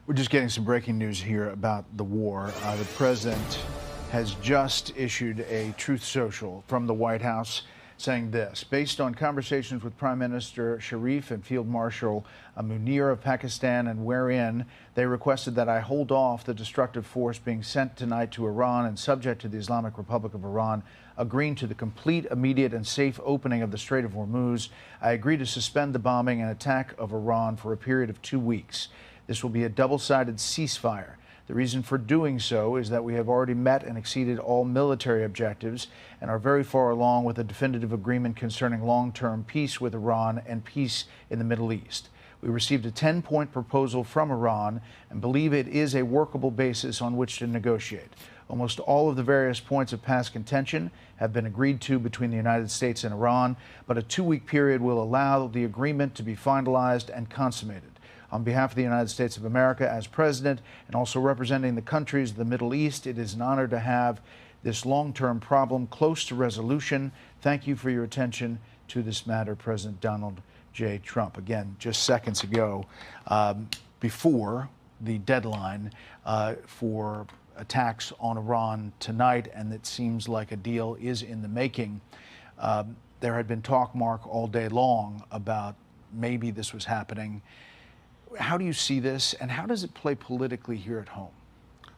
We're just getting some breaking news here about the war. The president has just issued a truth social from the White House saying this: based on conversations with Prime Minister Sharif and Field Marshal Munir of Pakistan, and wherein they requested that I hold off the destructive force being sent tonight to Iran and subject to the Islamic Republic of Iran, agreeing to the complete, immediate, and safe opening of the Strait of Hormuz, I agree to suspend the bombing and attack of Iran for a period of 2 weeks. This will be a double-sided ceasefire. The reason for doing so is that we have already met and exceeded all military objectives and are very far along with a definitive agreement concerning long-term peace with Iran and peace in the Middle East. We received a 10-point proposal from Iran and believe it is a workable basis on which to negotiate. Almost all of the various points of past contention have been agreed to between the United States and Iran, but a 2-week period will allow the agreement to be finalized and consummated. On behalf of the United States of America as president and also representing the countries of the Middle East, it is an honor to have this long-term problem close to resolution. Thank you for your attention to this matter, President Donald J. Trump. Again, just seconds ago, before the deadline for attacks on Iran tonight, and it seems like a deal is in the making. There had been talk, Mark, all day long about maybe this was happening. How do you see this, and how does it play politically here at home?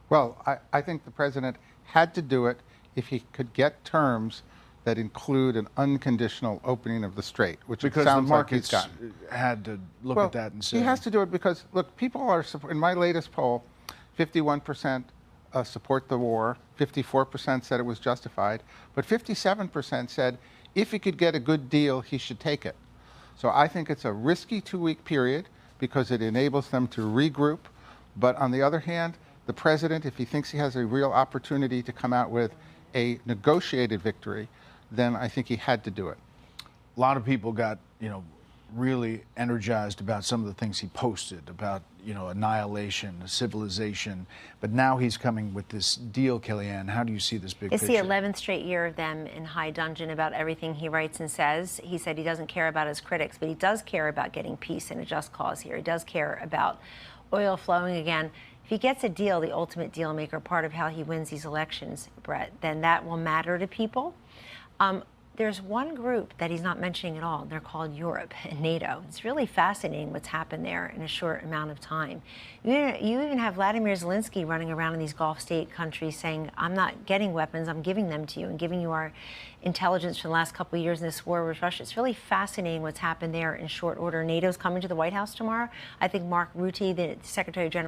Well, I think the president had to do it if he could get terms that include an unconditional opening of the strait, which because it sounds the like he's markets gotten. had to look at that and say he has to do it because, look, people are, in my latest poll, 51% support the war, 54% said it was justified, but 57% said if he could get a good deal, he should take it. So I think it's a risky 2-week period because it enables them to regroup. But on the other hand, the president, if he thinks he has a real opportunity to come out with a negotiated victory, then I think he had to do it. A lot of people got, really energized about some of the things he posted about, annihilation, civilization. But now he's coming with this deal, Kellyanne. How do you see this big it's picture? the 11th straight year of them in high dudgeon about everything he writes and says. He said he doesn't care about his critics, but he does care about getting peace and a just cause here. He does care about oil flowing again. If he gets a deal, the ultimate deal maker, part of how he wins these elections, Brett, then that will matter to people. There's one group that he's not mentioning at all. They're called Europe and NATO. It's really fascinating what's happened there in a short amount of time. You even have Vladimir Zelensky running around in these Gulf state countries saying, I'm not getting weapons, I'm giving them to you and giving you our intelligence for the last couple of years in this war with Russia. It's really fascinating what's happened there in short order. NATO's coming to the White House tomorrow. I think Mark Rutte, the Secretary General